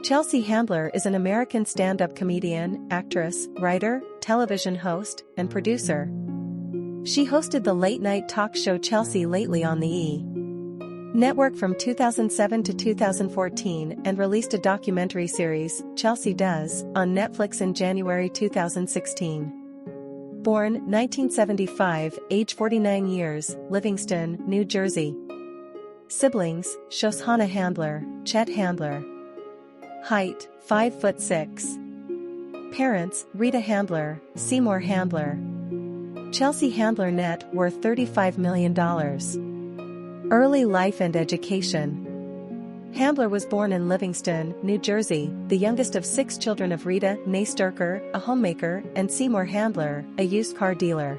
Chelsea Handler is an American stand-up comedian, actress, writer, television host, and producer. She hosted the late-night talk show Chelsea Lately on the E! Network from 2007 to 2014 and released a documentary series, Chelsea Does, on Netflix in January 2016. Born 1975, age 49 years, Livingston, New Jersey. Siblings, Shoshana Handler, Chet Handler. Height, 5'6". Parents, Rita Handler, Seymour Handler. Chelsea Handler net worth $35 million. Early life and education. Handler was born in Livingston, New Jersey, the youngest of 6 children of Rita née Sturcker, a homemaker, and Seymour Handler, a used car dealer.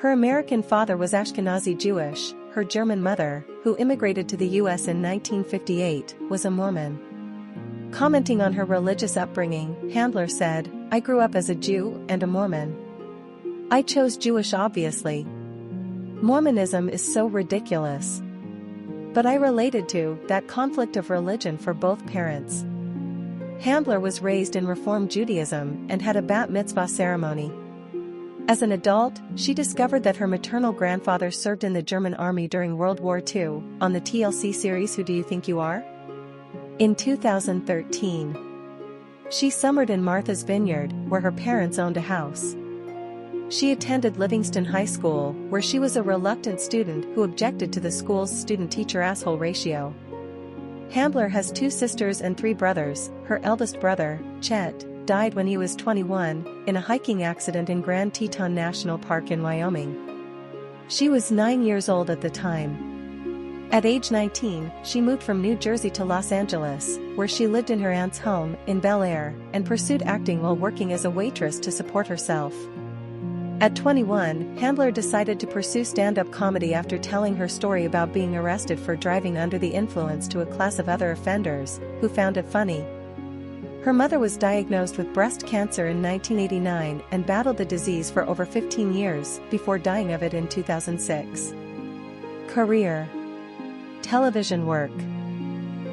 Her American father was Ashkenazi Jewish. Her German mother, who immigrated to the U.S. in 1958, was a Mormon. Commenting on her religious upbringing, Handler said, "I grew up as a Jew and a Mormon. I chose Jewish obviously. Mormonism is so ridiculous. But I related to that conflict of religion for both parents." Handler was raised in Reform Judaism and had a bat mitzvah ceremony. As an adult, she discovered that her maternal grandfather served in the German army during World War II, on the TLC series Who Do You Think You Are? In 2013. She summered in Martha's Vineyard, where her parents owned a house. She attended Livingston High School, where she was a reluctant student who objected to the school's student-teacher asshole ratio. Handler has 2 sisters and 3 brothers. Her eldest brother, Chet, died when he was 21, in a hiking accident in Grand Teton National Park in Wyoming. She was 9 years old at the time. At age 19, she moved from New Jersey to Los Angeles, where she lived in her aunt's home, in Bel Air, and pursued acting while working as a waitress to support herself. At 21, Handler decided to pursue stand-up comedy after telling her story about being arrested for driving under the influence to a class of other offenders, who found it funny. Her mother was diagnosed with breast cancer in 1989 and battled the disease for over 15 years, before dying of it in 2006. Career. Television work.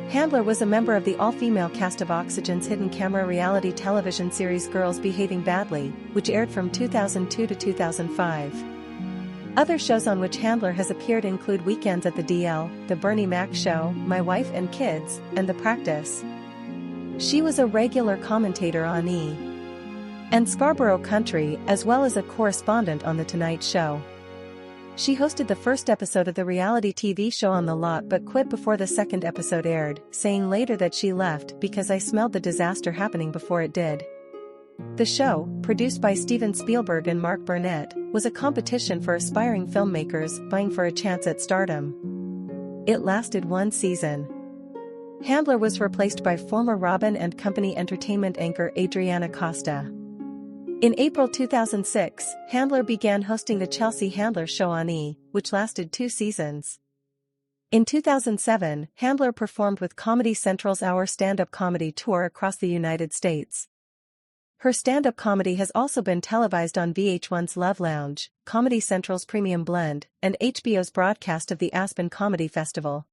Handler was a member of the all-female cast of Oxygen's hidden camera reality television series Girls Behaving Badly, which aired from 2002 to 2005. Other shows on which Handler has appeared include Weekends at the DL, The Bernie Mac Show, My Wife and Kids, and The Practice. She was a regular commentator on E! and Scarborough Country, as well as a correspondent on The Tonight Show. She hosted the first episode of the reality TV show On the Lot but quit before the second episode aired, saying later that she left because I smelled the disaster happening before it did. The show, produced by Steven Spielberg and Mark Burnett, was a competition for aspiring filmmakers vying for a chance at stardom. It lasted 1 season. Handler was replaced by former Robin and Company entertainment anchor Adriana Costa. In April 2006, Handler began hosting the Chelsea Handler Show on E!, which lasted 2 seasons. In 2007, Handler performed with Comedy Central's Hour stand-up comedy tour across the United States. Her stand-up comedy has also been televised on VH1's Love Lounge, Comedy Central's Premium Blend, and HBO's broadcast of the Aspen Comedy Festival.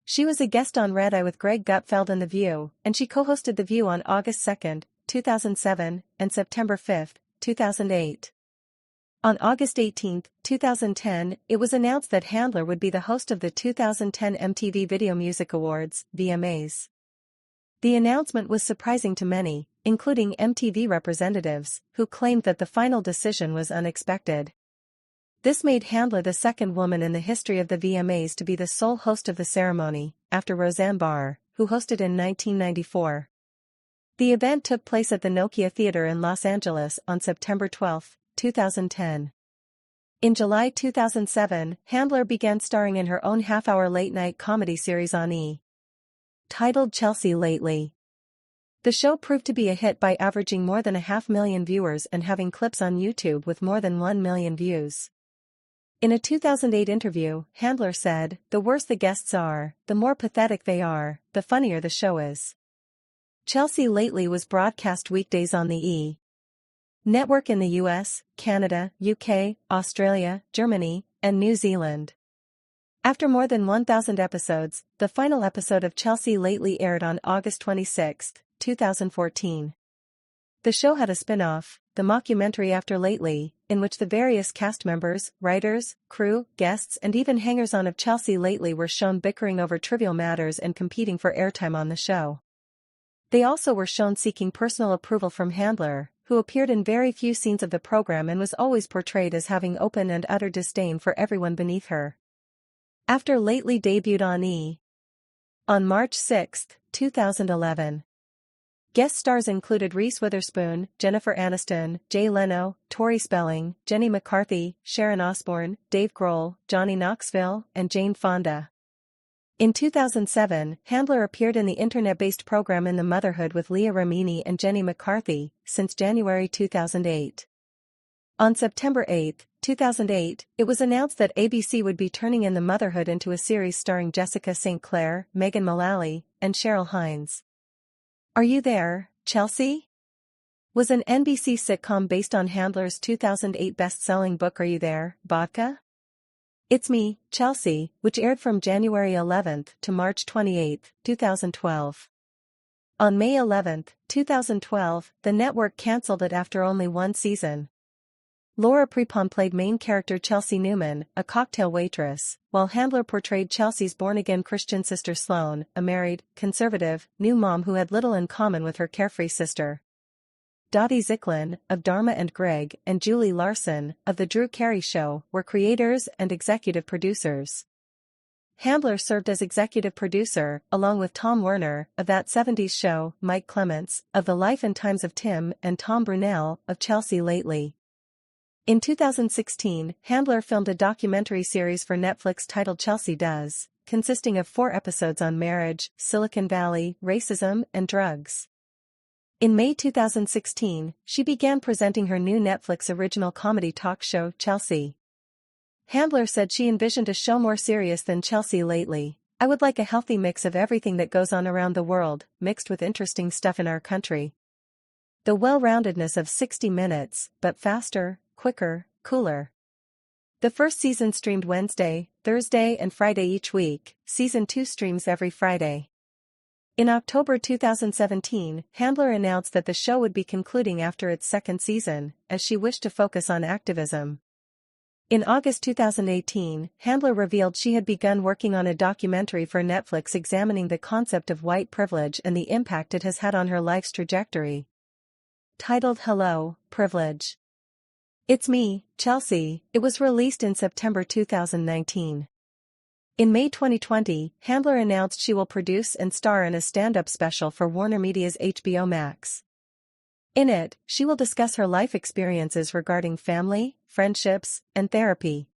She was a guest on Red Eye with Greg Gutfeld and The View, and she co-hosted The View on August 2, 2007, and September 5, 2008. On August 18, 2010, it was announced that Handler would be the host of the 2010 MTV Video Music Awards, VMAs. The announcement was surprising to many, including MTV representatives, who claimed that the final decision was unexpected. This made Handler the second woman in the history of the VMAs to be the sole host of the ceremony, after Roseanne Barr, who hosted in 1994. The event took place at the Nokia Theater in Los Angeles on September 12, 2010. In July 2007, Handler began starring in her own half-hour late-night comedy series on E! titled Chelsea Lately. The show proved to be a hit by averaging more than 500,000 viewers and having clips on YouTube with more than 1 million views. In a 2008 interview, Handler said, "The worse the guests are, the more pathetic they are, the funnier the show is." Chelsea Lately was broadcast weekdays on the E! network in the US, Canada, UK, Australia, Germany, and New Zealand. After more than 1,000 episodes, the final episode of Chelsea Lately aired on August 26, 2014. The show had a spin-off, the mockumentary After Lately, in which the various cast members, writers, crew, guests and even hangers-on of Chelsea Lately were shown bickering over trivial matters and competing for airtime on the show. They also were shown seeking personal approval from Handler, who appeared in very few scenes of the program and was always portrayed as having open and utter disdain for everyone beneath her. After Lately debuted on E! On March 6, 2011. Guest stars included Reese Witherspoon, Jennifer Aniston, Jay Leno, Tori Spelling, Jenny McCarthy, Sharon Osbourne, Dave Grohl, Johnny Knoxville, and Jane Fonda. In 2007, Handler appeared in the internet-based program In the Motherhood with Leah Remini and Jenny McCarthy, since January 2008. On September 8, 2008, it was announced that ABC would be turning In the Motherhood into a series starring Jessica St. Clair, Megan Mullally, and Cheryl Hines. Are You There, Chelsea? Was an NBC sitcom based on Handler's 2008 best-selling book Are You There, Vodka? It's Me, Chelsea, which aired from January 11 to March 28, 2012. On May 11, 2012, the network cancelled it after only one season. Laura Prepon played main character Chelsea Newman, a cocktail waitress, while Handler portrayed Chelsea's born-again Christian sister Sloane, a married, conservative, new mom who had little in common with her carefree sister. Dottie Zicklin, of Dharma and Greg, and Julie Larson, of The Drew Carey Show, were creators and executive producers. Handler served as executive producer, along with Tom Werner, of That 70s Show, Mike Clements, of The Life and Times of Tim, and Tom Brunell, of Chelsea Lately. In 2016, Handler filmed a documentary series for Netflix titled Chelsea Does, consisting of 4 episodes on marriage, Silicon Valley, racism, and drugs. In May 2016, she began presenting her new Netflix original comedy talk show, Chelsea. Handler said she envisioned a show more serious than Chelsea Lately. I would like a healthy mix of everything that goes on around the world, mixed with interesting stuff in our country. The well-roundedness of 60 Minutes, but faster, quicker, cooler. The first season streamed Wednesday, Thursday and Friday each week. Season 2 streams every Friday. In October 2017, Handler announced that the show would be concluding after its second season, as she wished to focus on activism. In August 2018, Handler revealed she had begun working on a documentary for Netflix examining the concept of white privilege and the impact it has had on her life's trajectory. Titled Hello, Privilege. It's Me, Chelsea, it was released in September 2019. In May 2020, Handler announced she will produce and star in a stand-up special for Warner Media's HBO Max. In it, she will discuss her life experiences regarding family, friendships, and therapy.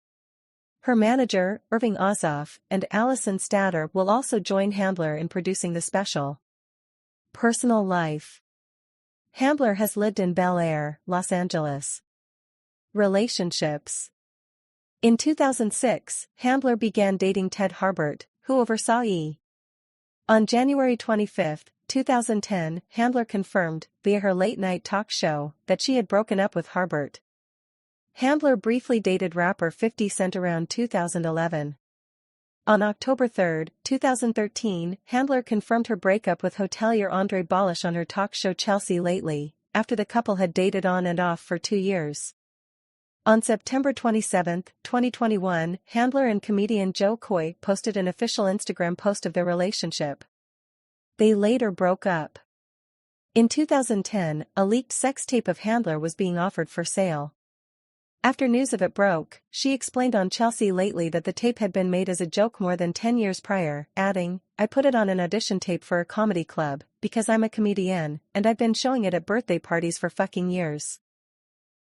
Her manager, Irving Ossoff, and Allison Statter will also join Handler in producing the special. Personal life. Handler has lived in Bel Air, Los Angeles. Relationships. In 2006, Handler began dating Ted Harbert, who oversaw E! On January 25, 2010, Handler confirmed, via her late-night talk show, that she had broken up with Harbert. Handler briefly dated rapper 50 Cent around 2011. On October 3, 2013, Handler confirmed her breakup with hotelier Andre Bolish on her talk show Chelsea Lately, after the couple had dated on and off for 2 years. On September 27, 2021, Handler and comedian Joe Coy posted an official Instagram post of their relationship. They later broke up. In 2010, a leaked sex tape of Handler was being offered for sale. After news of it broke, she explained on Chelsea Lately that the tape had been made as a joke more than 10 years prior, adding, "I put it on an audition tape for a comedy club, because I'm a comedian, and I've been showing it at birthday parties for fucking years."